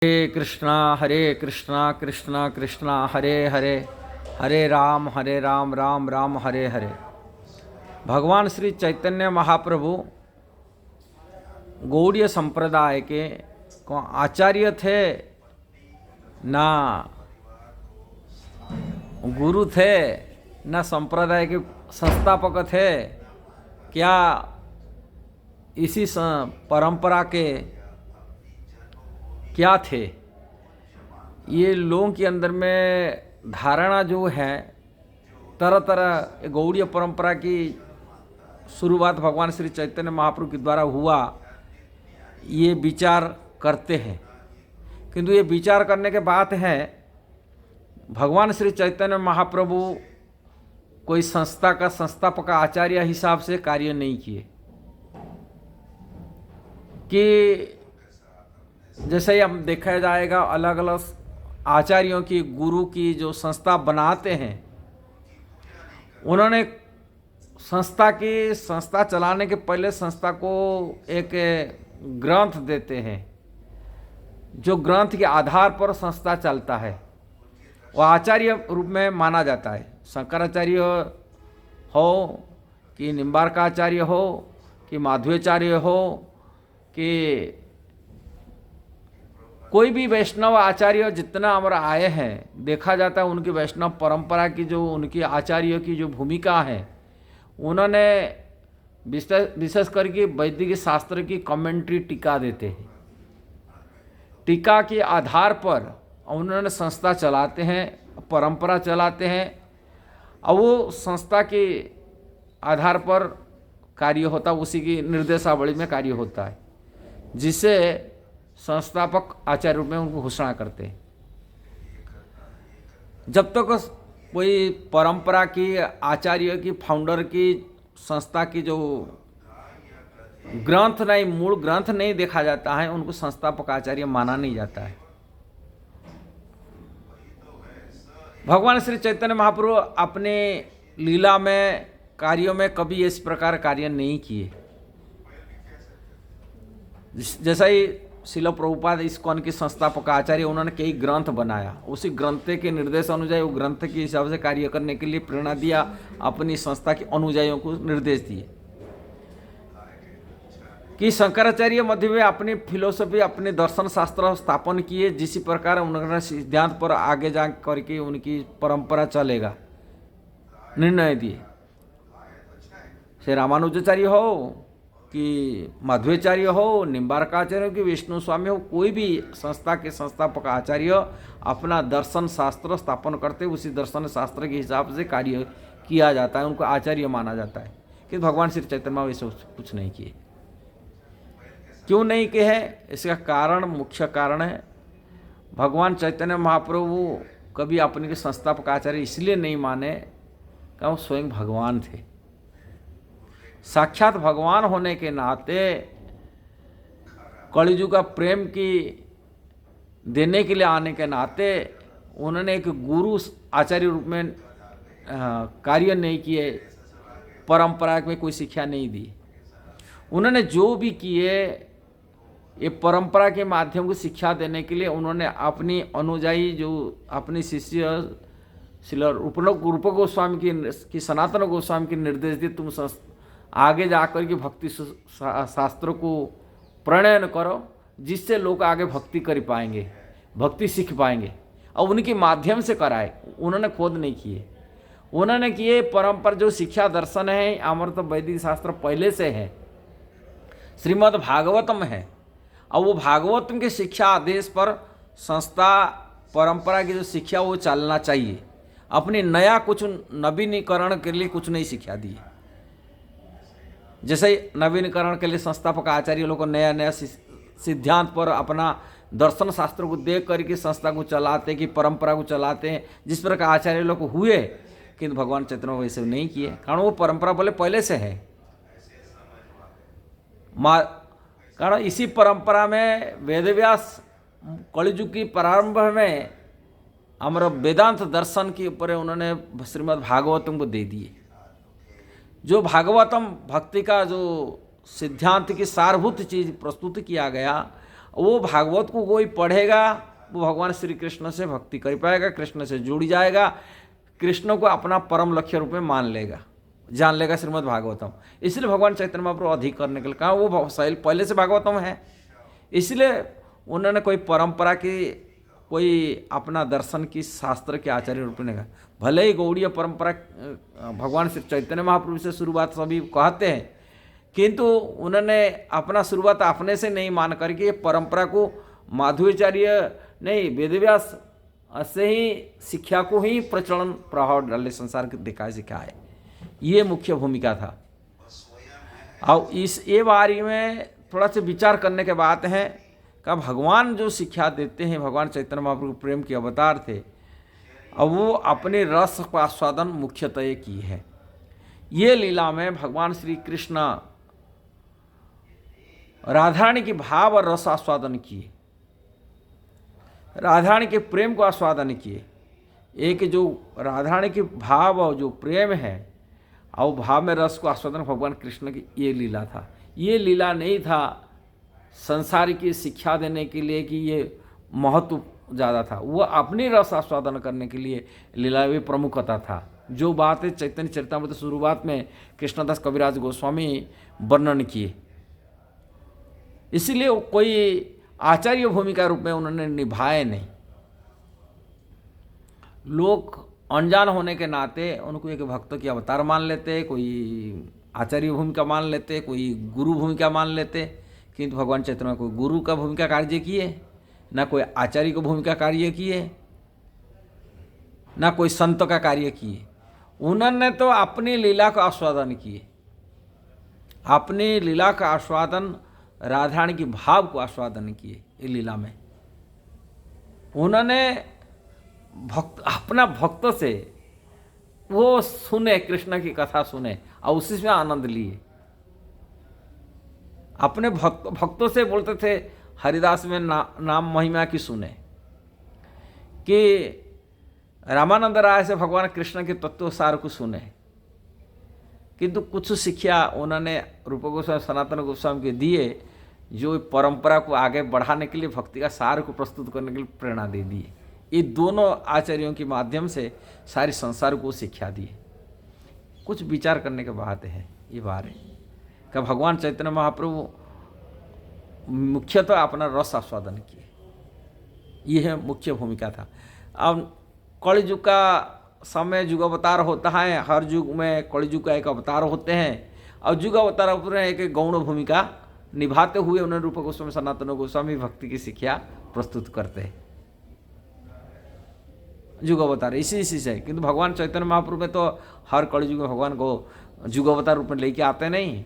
हरे कृष्णा कृष्णा कृष्णा हरे हरे, हरे राम राम राम हरे हरे। भगवान श्री चैतन्य महाप्रभु गौड़ीय संप्रदाय के आचार्य थे, ना गुरु थे, ना संप्रदाय के संस्थापक थे। क्या इसी परंपरा के क्या थे? ये लोगों के अंदर में धारणा जो है, तरह तरह गौड़ीय परंपरा की शुरुआत भगवान श्री चैतन्य महाप्रभु के द्वारा हुआ, ये विचार करते हैं। किंतु ये विचार करने के बात है, भगवान श्री चैतन्य महाप्रभु कोई संस्था का संस्थापक आचार्य हिसाब से कार्य नहीं किए कि जैसे ही हम देखा जाएगा अलग अलग आचार्यों की, गुरु की जो संस्था बनाते हैं, उन्होंने संस्था चलाने के पहले संस्था को एक ग्रंथ देते हैं, जो ग्रंथ के आधार पर संस्था चलता है। वह आचार्य रूप में माना जाता है। शंकराचार्य हो कि निम्बार्काचार्य हो कि माध्वाचार्य हो कि कोई भी वैष्णव आचार्य जितना हमारा आए हैं, देखा जाता है उनकी वैष्णव परंपरा की जो उनकी आचार्य की जो भूमिका है, उन्होंने विशेष करके वैदिक शास्त्र की कमेंट्री टीका देते हैं। टीका के आधार पर उन्होंने संस्था चलाते हैं, परंपरा चलाते हैं, और वो संस्था के आधार पर कार्य होता है, उसी की निर्देशावली में कार्य होता है, जिसे संस्थापक आचार्य रूप में उनको घोषणा करते हैं। जब तक कोई परंपरा की, आचार्य की, फाउंडर की, संस्था की जो ग्रंथ नहीं, मूल ग्रंथ नहीं देखा जाता है, उनको संस्थापक आचार्य माना नहीं जाता है। भगवान श्री चैतन्य महाप्रभु अपने लीला में, कार्यों में कभी इस प्रकार कार्य नहीं किए। जैसा ही शिल प्रभुपाद इस्कॉन के संस्थापक आचार्य, उन्होंने कई ग्रंथ बनाया, उसी ग्रंथ के निर्देश अनुଯାयी वो ग्रंथ के हिसाब से कार्य करने के लिए प्रेरणा दिया, अपनी संस्था के अनुयायियों को निर्देश दिए। कि शंकराचार्य मध्य में अपनी फिलोसफी, अपने दर्शन शास्त्र स्थापन किए, जिस प्रकार उन्होंने सिद्धांत पर आगे जा करके उनकी परंपरा चलेगा निर्णय दिए। श्री रामानुजाचार्य हो कि माध्वाचार्य हो, निम्बार्काचार्य हो कि विष्णु स्वामी हो, कोई भी संस्था के संस्थापक आचार्य अपना दर्शन शास्त्र स्थापन करते, उसी दर्शन शास्त्र के हिसाब से कार्य किया जाता है, उनको आचार्य माना जाता है। कि भगवान श्री चैतन्य महाप्रभु ऐसे कुछ नहीं किए। क्यों नहीं किए? इसका कारण, मुख्य कारण है, भगवान चैतन्य महाप्रभु कभी अपने संस्थापक आचार्य इसलिए नहीं माने कि वो स्वयं भगवान थे। साक्षात भगवान होने के नाते कलियुग का प्रेम की देने के लिए आने के नाते उन्होंने एक गुरु आचार्य रूप में कार्य नहीं किए, परंपरा में कोई शिक्षा नहीं दी। उन्होंने जो भी किए, ये परंपरा के माध्यम को शिक्षा देने के लिए उन्होंने अपनी अनुयायी, जो अपने शिष्य श्रील रूप गोस्वामी की सनातन गोस्वामी के निर्देश दिए, तुम आगे जाकर के भक्ति शास्त्रों को प्रणयन करो, जिससे लोग आगे भक्ति कर पाएंगे, भक्ति सीख पाएंगे, और उनके माध्यम से कराए। उन्होंने खुद नहीं किए, उन्होंने किए परंपरा जो शिक्षा दर्शन है, अमृत वैदिक शास्त्र पहले से है, श्रीमद् भागवतम है, और वो भागवतम के शिक्षा आदेश पर संस्था परंपरा की जो शिक्षा वो चलना चाहिए। अपनी नया कुछ नवीनीकरण के लिए कुछ नहीं शिक्षा दी। जैसे नवीनीकरण के लिए संस्थापक आचार्य लोग को नया नया सिद्धांत पर अपना दर्शन शास्त्र को देख करके संस्था को चलाते, कि परंपरा को चलाते हैं, जिस प्रकार आचार्य लोग हुए। किंतु भगवान चैतन्य वैसे नहीं किए, कारण वो परंपरा बोले पहले से है। कारण इसी परंपरा में वेदव्यास कलियुग की प्रारंभ में हमारा वेदांत दर्शन के ऊपर उन्होंने श्रीमद् भागवतम को दे दिए। जो भागवतम भक्ति का जो सिद्धांत की सारभूत चीज प्रस्तुत किया गया, वो भागवत को कोई पढ़ेगा वो भगवान श्री कृष्ण से भक्ति कर पाएगा, कृष्ण से जुड़ जाएगा, कृष्ण को अपना परम लक्ष्य रूप में मान लेगा, जान लेगा श्रीमद् भागवतम। इसलिए भगवान चैतन्य महाप्रभु अधिक करने के लिए कहा, वो पहले से भागवतम है, इसलिए उन्होंने कोई परंपरा की, कोई अपना दर्शन की, शास्त्र के आचार्य रूप में कहा। भले ही गौड़ीय परंपरा भगवान श्री चैतन्य महाप्रभु से शुरुआत सभी कहते हैं, किंतु उन्होंने अपना शुरुआत अपने से नहीं मान करके परंपरा को माधवाचार्य नहीं, वेदव्यास से ही शिक्षा को ही प्रचलन प्रभाव डाले संसार के दिखाए सिखाए, ये मुख्य भूमिका था। और इस ये बारे में थोड़ा सा विचार करने के बात है कि भगवान जो शिक्षा देते हैं, भगवान चैतन्य महाप्रभु प्रेम के अवतार थे, और वो अपने रस का आस्वादन मुख्यतः की है। ये लीला में भगवान श्री कृष्ण राधारानी की भाव और रस आस्वादन किए, राधारानी के प्रेम को आस्वादन किए। एक जो राधारानी की भाव और जो प्रेम है और भाव में रस को आस्वादन भगवान कृष्ण की ये लीला था। ये लीला नहीं था संसार की शिक्षा देने के लिए कि ये महत्व ज़्यादा था, वो अपनी रस आस्वादन करने के लिए लीला भी प्रमुखता था। जो बात है चैतन्य चरितामृत शुरुआत में कृष्णदास कविराज गोस्वामी वर्णन किए, इसलिए कोई आचार्य भूमिका रूप में उन्होंने निभाए नहीं। लोग अनजान होने के नाते उनको एक भक्त की अवतार मान लेते, कोई आचार्य भूमिका मान लेते, कोई गुरु भूमिका मान लेते, किंतु भगवान चैतन्य कोई गुरु का भूमिका कार्य किए, ना कोई आचार्य को भूमिका कार्य किए, ना कोई संत का कार्य किए। उन्होंने तो अपनी लीला का आस्वादन किए, अपनी लीला का आस्वादन, राधारानी की भाव को आस्वादन किए। ये लीला में उन्होंने अपना भक्त से वो सुने, कृष्ण की कथा सुने और उसी में आनंद लिए। अपने भक्तों से बोलते थे, हरिदास में नाम महिमा की सुने, कि रामानंद राय से भगवान कृष्ण के तत्व सार को सुने, किंतु कुछ शिक्षा उन्होंने रूप गोस्वामी सनातन गोस्वामी के दिए, जो परंपरा को आगे बढ़ाने के लिए, भक्ति का सार को प्रस्तुत करने के लिए प्रेरणा दे दिए। ये दोनों आचार्यों के माध्यम से सारी संसार को शिक्षा दी। कुछ विचार करने के बात है ये बारे कि भगवान चैतन्य महाप्रभु मुख्यतः अपना रस आस्वादन किए, यह मुख्य भूमिका था। अब कलयुग का समय युग अवतार होता है, हर युग में कलयुग का एक अवतार होते हैं, और युग अवतार में एक गौण भूमिका निभाते हुए उन्हें रूप गोस्वामी सनातन गोस्वामी भक्ति की शिक्षा प्रस्तुत करते हैं। युग अवतार इसी से, किंतु भगवान चैतन्य महाप्रभु में तो हर कलयुग में भगवान को युग अवतार रूप में लेके आते नहीं,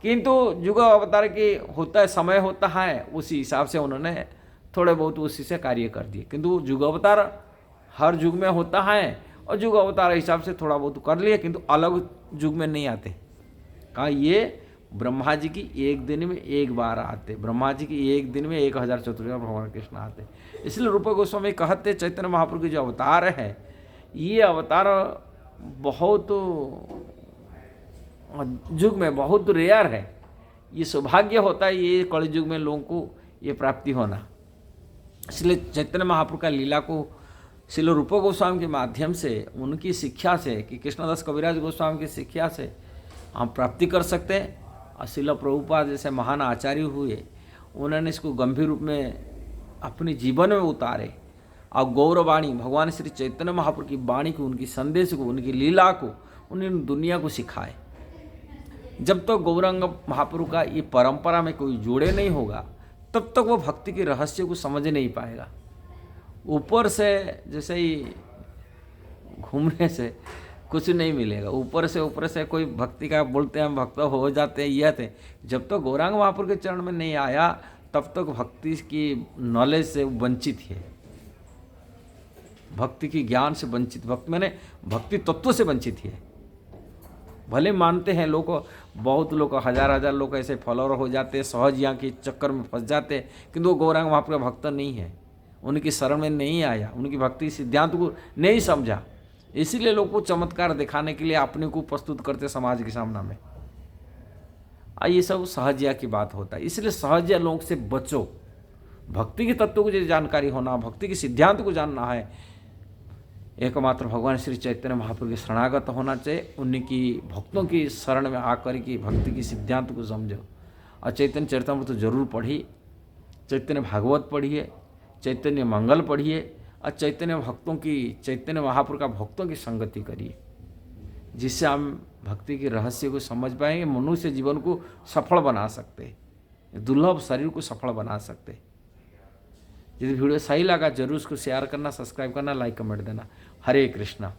किंतु युग अवतार की होता है, समय होता है, उसी हिसाब से उन्होंने थोड़े बहुत उसी से कार्य कर दिए। किंतु युग अवतार हर युग में होता है, और युग अवतार हिसाब से थोड़ा बहुत कर लिए, किंतु अलग युग में नहीं आते। कहा ये ब्रह्मा जी की एक दिन में एक बार आते, ब्रह्मा जी की एक दिन में 1000 चतुर्युगी भगवान कृष्ण आते। इसलिए रूप गोस्वामी कहते चैतन्य महाप्रभु की जो अवतार है, ये अवतार बहुत युग में बहुत रेयर है। ये सौभाग्य होता है ये कलयुग में लोगों को ये प्राप्ति होना। इसलिए चैतन्य महाप्रभु का लीला को श्रील रूप गोस्वामी के माध्यम से, उनकी शिक्षा से, कि कृष्णदास कविराज गोस्वामी की शिक्षा से हम प्राप्ति कर सकते हैं। और श्रील प्रभुपाद जैसे महान आचार्य हुए, उन्होंने इसको गंभीर रूप में अपने जीवन में उतारे, और गौरवाणी भगवान श्री चैतन्य महाप्रभु की वाणी को, उनकी संदेश को, उनकी लीला को उन्होंने दुनिया को सिखाए। जब तक तो गौरांग महाप्रभु का ये परंपरा में कोई जोड़े नहीं होगा, तब तक वो भक्ति के रहस्य को समझ नहीं पाएगा। ऊपर से जैसे ही घूमने से कुछ नहीं मिलेगा, ऊपर से कोई भक्ति का बोलते हैं हम भक्त हो जाते हैं, यह थे। जब तक तो गौरांग महाप्रभु के चरण में नहीं आया, तब तक भक्ति की नॉलेज से वंचित है, भक्ति की ज्ञान से वंचित, भक्त मैंने भक्ति तत्व से वंचित है। भले मानते हैं लोग, बहुत लोग, हजार लोग ऐसे फॉलोअर हो जाते, सहज यहाँ के चक्कर में फंस जाते, किंतु वो गौरांग महाप्रभु का भक्त नहीं है, उनकी शरण में नहीं आया, उनकी भक्ति सिद्धांत को नहीं समझा। इसीलिए लोग को चमत्कार दिखाने के लिए अपने को प्रस्तुत करते समाज के सामने में। ये सब सहजिया की बात होता है। इसलिए सहजिया लोग से बचो, भक्ति के तत्व को यदि जानकारी होना, भक्ति के सिद्धांत को जानना है, एकमात्र भगवान श्री चैतन्य महाप्रभु के शरणागत होना चाहिए। उनकी भक्तों की शरण में आकर के भक्ति की सिद्धांत को समझो। और चैतन्य चरितामृत तो जरूर पढ़िए, चैतन्य भागवत पढ़िए, चैतन्य मंगल पढ़िए, और चैतन्य भक्तों की, चैतन्य महाप्रभु का भक्तों की संगति करिए, जिससे हम भक्ति के रहस्य को समझ पाएंगे, मनुष्य जीवन को सफल बना सकते, दुर्लभ शरीर को सफल बना सकते। यदि वीडियो सही लगा जरूर उसको शेयर करना, सब्सक्राइब करना, लाइक कमेंट देना। हरे कृष्णा।